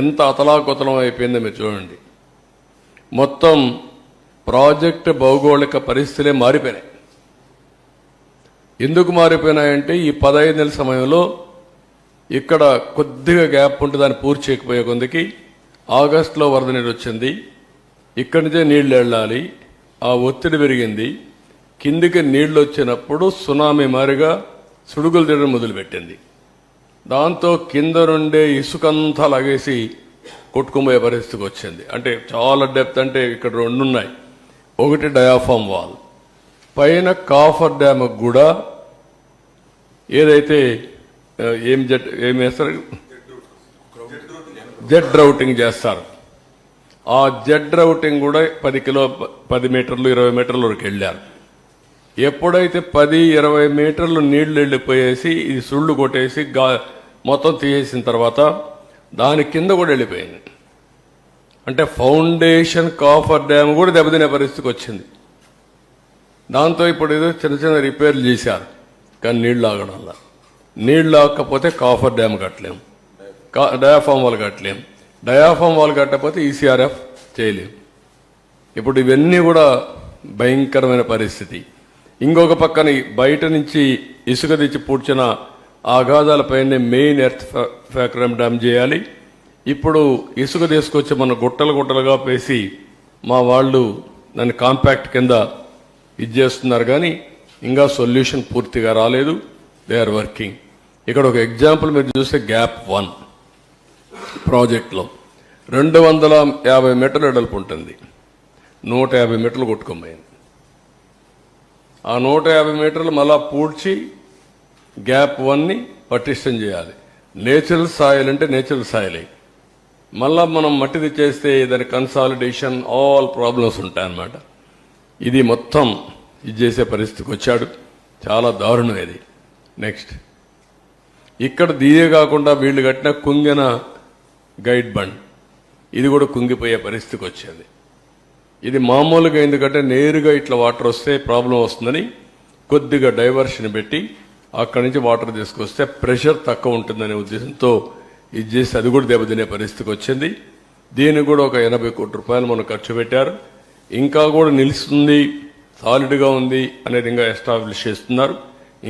ఎంత అతలాకుతలం అయిపోయిందో మీరు చూడండి. మొత్తం ప్రాజెక్టు భౌగోళిక పరిస్థితులే మారిపోయినాయి. ఎందుకు మారిపోయినాయంటే ఈ 15 నెలల సమయంలో ఇక్కడ కొద్దిగా గ్యాప్ ఉంటే దాన్ని పూర్తి చేయకపోయే కొందికి ఆగస్టులో వరద నీరు వచ్చింది. ఇక్కడి నుంచే నీళ్లు వెళ్ళాలి. ఆ ఒత్తిడి పెరిగింది. కిందికి నీళ్లు వచ్చినప్పుడు సునామీ మారిగా సుడుగులు తిరగడం మొదలుపెట్టింది. దాంతో కింద నుండే ఇసుకంతా లాగేసి కొట్టుకుపోయే పరిస్థితికి వచ్చింది. అంటే చాలా డెప్త్. అంటే ఇక్కడ 2 ఉన్నాయి. ఒకటి డయాఫామ్ వాల్, పైన కాఫర్ డ్యామ్ కూడా ఏదైతే ఏం వేస్తారు, జెడ్ రౌటింగ్ చేస్తారు. ఆ జెడ్ రౌటింగ్ కూడా 10 మీటర్లు 20 మీటర్ల వరకు వెళ్ళారు. ఎప్పుడైతే 10-20 మీటర్లు నీళ్లు వెళ్ళిపోయేసి ఇది సుళ్ళు కొట్టేసి మొత్తం తీసేసిన తర్వాత దాని కింద కూడా వెళ్ళిపోయింది. అంటే ఫౌండేషన్ కాఫర్ డ్యామ్ కూడా దెబ్బతినే పరిస్థితికి వచ్చింది. దాంతో ఇప్పుడు ఏదో చిన్న చిన్న రిపేర్లు చేశారు. కానీ నీళ్లు ఆగడంలా. నీళ్లు ఆగకపోతే కాఫర్ డ్యామ్ కట్టలేం, డయాఫామ్ వాల్ కట్టలేం. డయాఫామ్ వాల్ కట్టకపోతే ఈసీఆర్ఎఫ్ చేయలేం. ఇప్పుడు ఇవన్నీ కూడా భయంకరమైన పరిస్థితి. ఇంకొక పక్కన బయట నుంచి ఇసుక తెచ్చి పూడ్చిన ఆఘాతాలపైనే మెయిన్ ఎర్త్ ఫ్యాక్టరీ డ్యామ్ చేయాలి. ఇప్పుడు ఇసుక తీసుకొచ్చి మన గుట్టలు గుట్టలుగా పేసి మా వాళ్ళు దాన్ని కాంపాక్ట్ కింద చేస్తున్నారు. కానీ ఇంకా సొల్యూషన్ పూర్తిగా రాలేదు. They are working. ఇక్కడ ఒక ఎగ్జాంపుల్ మీరు చూస్తే గ్యాప్ 1 ప్రాజెక్ట్లో 250 మీటర్లు వెడల్పు ఉంటుంది. 150 మీటర్లు కొట్టుకోపోయింది. ఆ 150 మీటర్లు మళ్ళా పూడ్చి గ్యాప్ 1ని పటిష్టం చేయాలి. నేచురల్ సాయిల్ అంటే నేచురల్ సాయిలే. మళ్ళా మనం మట్టి తెచ్చేస్తే దాని కన్సాలిడేషన్ ఆల్ ప్రాబ్లమ్స్ ఉంటాయన్నమాట. ఇది మొత్తం ఇది చేసే పరిస్థితికి వచ్చాడు. చాలా దారుణం ఇది. నెక్స్ట్ ఇక్కడ దీయే కాకుండా వీళ్ళు కట్టిన కుంగిన గైడ్ బండ్ ఇది కూడా కుంగిపోయే పరిస్థితికి వచ్చింది. ఇది మామూలుగా ఎందుకంటే నేరుగా ఇట్లా వాటర్ వస్తే ప్రాబ్లం వస్తుందని కొద్దిగా డైవర్షన్ పెట్టి అక్కడి నుంచి వాటర్ తీసుకొస్తే ప్రెషర్ తక్కువ ఉంటుందనే ఉద్దేశంతో ఇది చేసి అది కూడా దెబ్బతినే పరిస్థితికి వచ్చింది. దీనికి కూడా ఒక 80 కోట్ల రూపాయలు మనం ఖర్చు పెట్టారు. ఇంకా కూడా నిలుస్తుంది, సాలిడ్గా ఉంది అనేది ఇంకా ఎస్టాబ్లిష్ చేస్తున్నారు.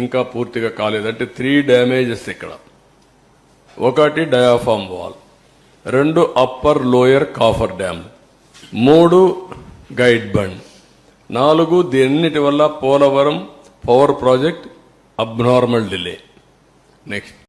ఇంకా పూర్తిగా కాలేదంటే 3 డ్యామేజెస్ ఇక్కడ. 1 diaphragm wall, 2 upper lower coffer dam, 3 guide bund, 4 దీన్నిటి వల్ల Polavaram power project abnormal delay. Next